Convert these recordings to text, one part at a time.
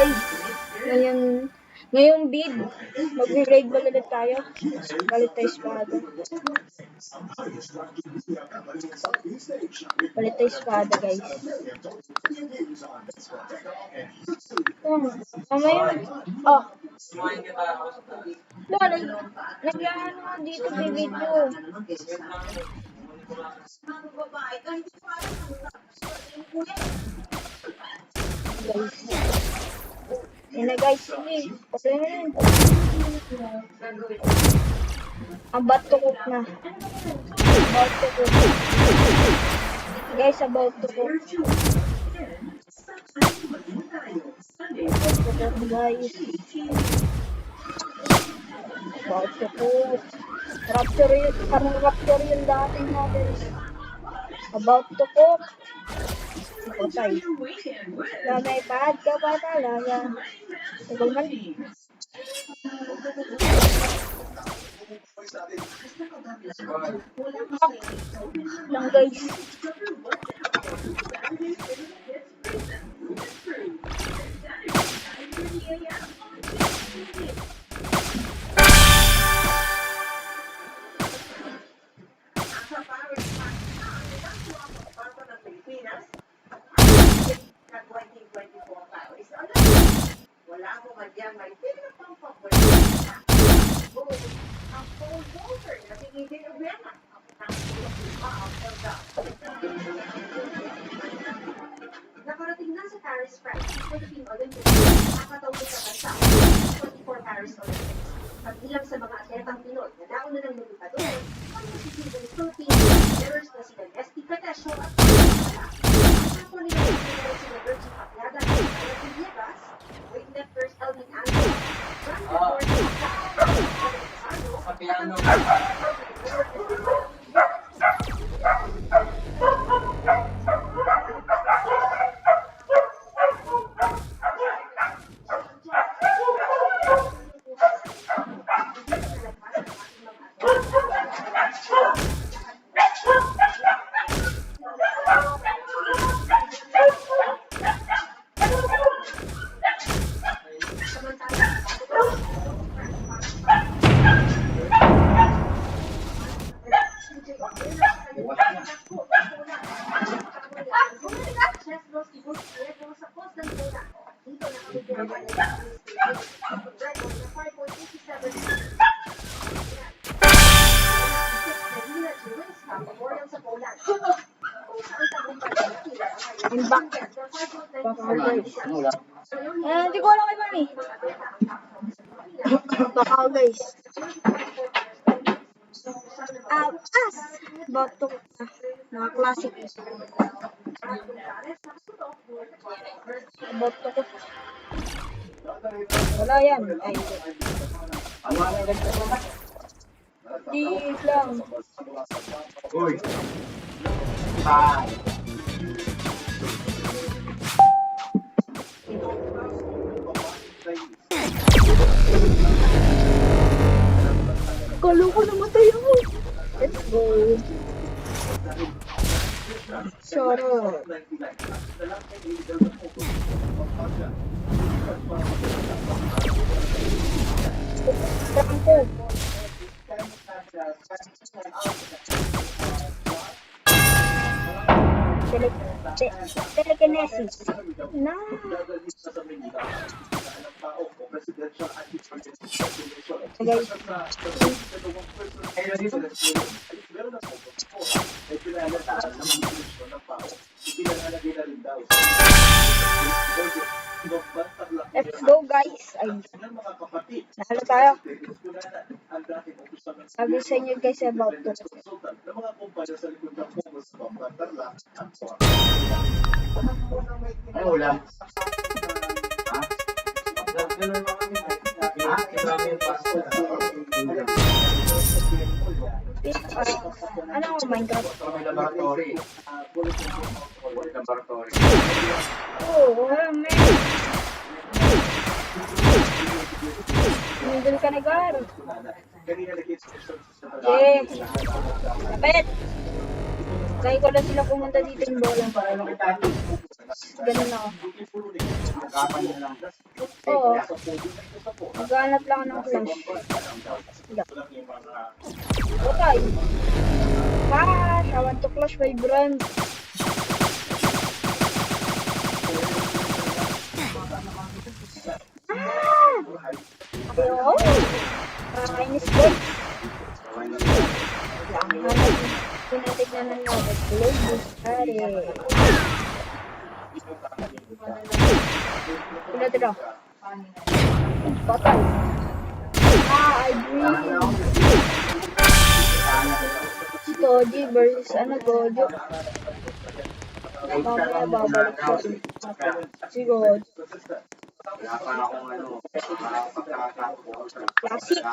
guys, ngayong bid, mag-raid ball ulit tayo. Palit tayo espada. Palit tayo espada, guys. Mamaya, nag-ano nga dito sa video. Guys. Yan na guys, sige. Kasi yun. About to cook na. About to cook. Guys, about to cook. Guys. About to cook. Rapture yun. Parang rapture yung dating natin. About to cook. Patay. Lamay-pad ka ba talaga? Tagal man. Lang guys. Wala ko madyan, may pinapang paborito. Ang pole vaulter, nakikita yung problema. Nakarating na sa Paris, France, Philippine Olympics, nakatawag sa bansa, 24 Paris Olympics. At ilang sa mga atletang Pinoy na nauna ng lumipad doon, ang masisibong Philippine players na sila Nesty Catesio at Pala. Ang ako nila yung sila sila Virgin Papiaga at Alvin Villegas, weightlifters Elvin Angel, Hindi ko alam kay Mami. Baka guys. About to cook na. Mga classic. About to cook. Wala yan. Ay, di lang. Uy. Bye. Kalo ko namatay ako. Let's go. Sarap. Trangko. Telekinesis. Na. Guys. Let's go guys. Ay. Nahalo tayo. Sabi sa inyo guys about to. Ano ulam? Ano ang Minecraft? May laboratory. Laboratory. Oh, man. Nandun ka na, Gar. Okay. Kapit. Try ko lang sila pumunta dito yung bola. Ganun ako. Agapan niya lang. Oo. Maghanap lang ng flash. Wala. Okay. Flash! I want to flash my brand. Ah! Ayun! Nakakainis guys. Tinatignan na natin. Play this pare. Tira. Patay. I agree. Si Koji versus Gojo. Mamaya babalik ko. Si Gojo. Classic.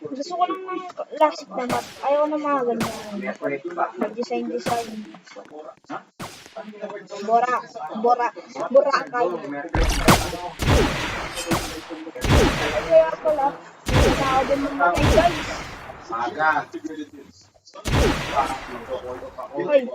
Gusto ko lang ng classic na map. Ayaw na mga ganyan. Design. Bora kayo. Kaya pala, hindi na ako din mamatay guys. Aga. Hoy.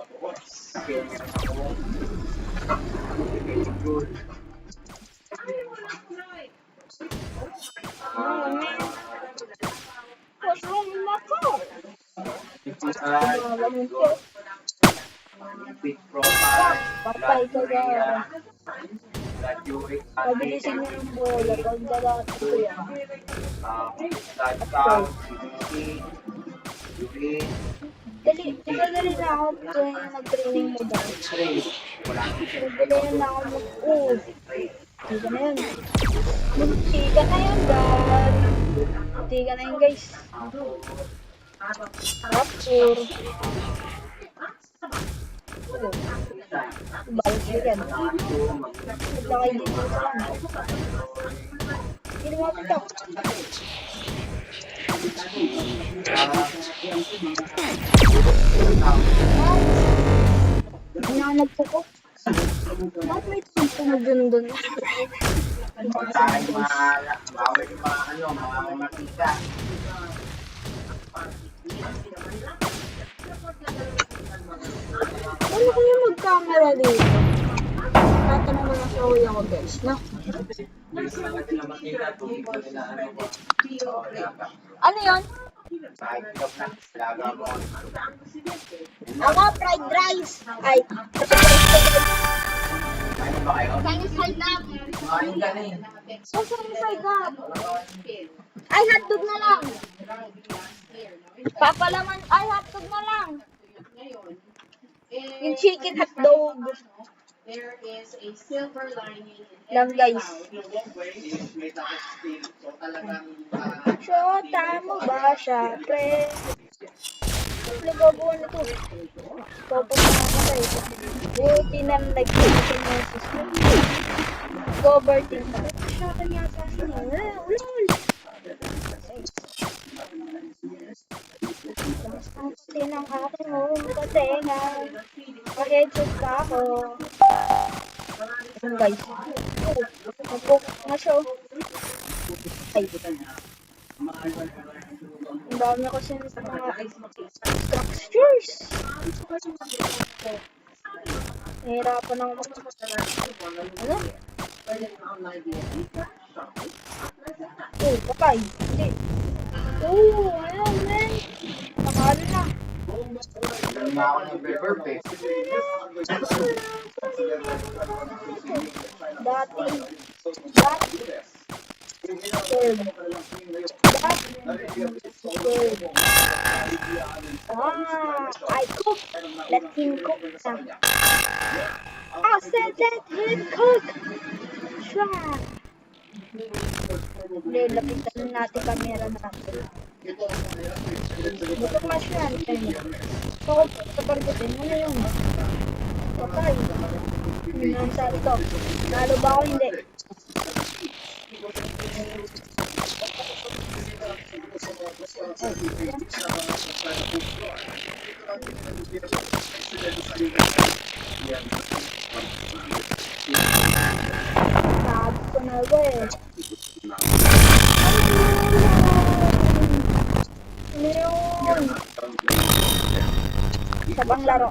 What's wrong with my car? Patay ka dyan. Pabilisin niyo ng bola. Pag dalato ko yan. Dali na ako tuwing nag-training mo dahil. Dali na ako Tiga na yun. Tiga na yun, guys. Tiga na yun, guys. Rapture. Balik ko yan. Naglakay dito sa lang. Hindi mo ito. Hinanag ko ko. Bakit may tunog dun? Bawal yung mga matika. Ano kaya mag-camera dito? Tatanong mo lang sa kuya ko guys, no? Ano yun? Ako, fried rice. Ay, Chinese fried up. So, Chinese fried up. Ay, hotdog na lang. Papalaman, ay, hotdog na lang. Yung chicken hotdog. There is a silver lining in Lang guys. Shota mo ba siya, pre? Nagabuan ito. Pupunta na kayo. Buti na nag-click mo yung system. Cover team pa. Shota niya sa akin. Ulol! Ang puti ng akin mo. Katenga. Pa-headshot ka ako. Ayan guys. Napok na siya. Ay. Ang dami kasi ng mga structures. Nahirapan ako ano? Patay. Hindi. Ayan, man. Nakalo na. Nagma ako ng birthday. Dati. I cook. Let him cook na. I said let him cook. Siya. Hindi, lapitan natin camera natin. Buto mas yan. So, tatargetin mo na yun. Okay. Hindi na sabi ko. Nalo ba ako? Hindi. Sabi ko na ba eh. Ano yun? Sabang laro.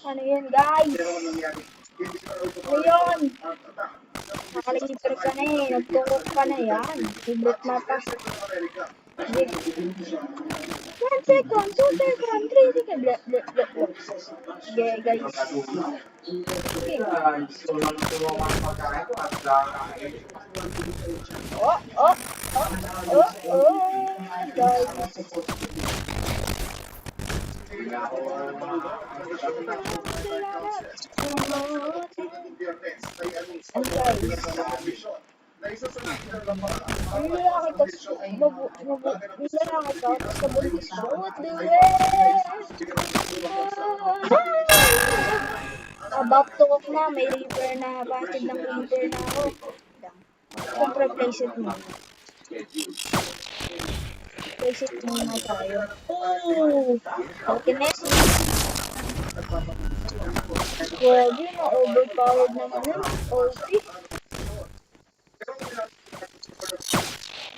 Ano yun guys? Ayun. Nakalibre ka na eh. Nagtukok ka na yan. Favorite mapa. Sige. 1 second, 2 second, 3 second. Bleh. Sige, guys. Sige. Gusto lang tulungan ang pagkain ko at kakain. Oh, guys. Hindi ako And guys. Nilalaki ka sa buntis ko. What the About to cook na. May reaper na. Batid ng reaper na ako. Siyempre, place it mo. Place it muna tayo. Oh! Alchemist. Pwede na. Overpowered naman yun. OP.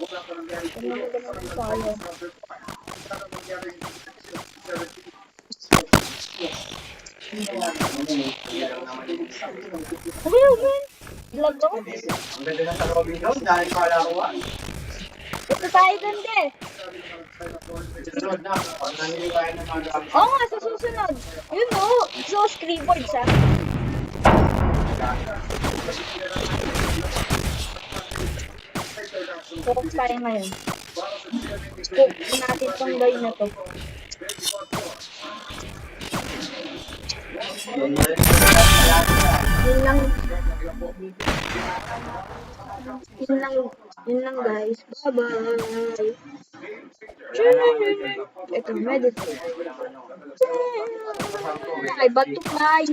Ganun tayo. Okay. Vlog ako. Ang ganda na sa Robin Hood dahil palaruan. Ito tayo dun din. Sunod na, pag naniliwayan ng mga gamit. Oo nga, sa susunod. Yun o. So, scribboards ah. Focus tayo ngayon. Focus natin tong guy na to. Yun lang guys. Bye-bye. Ito, meditate. Ay, batok na.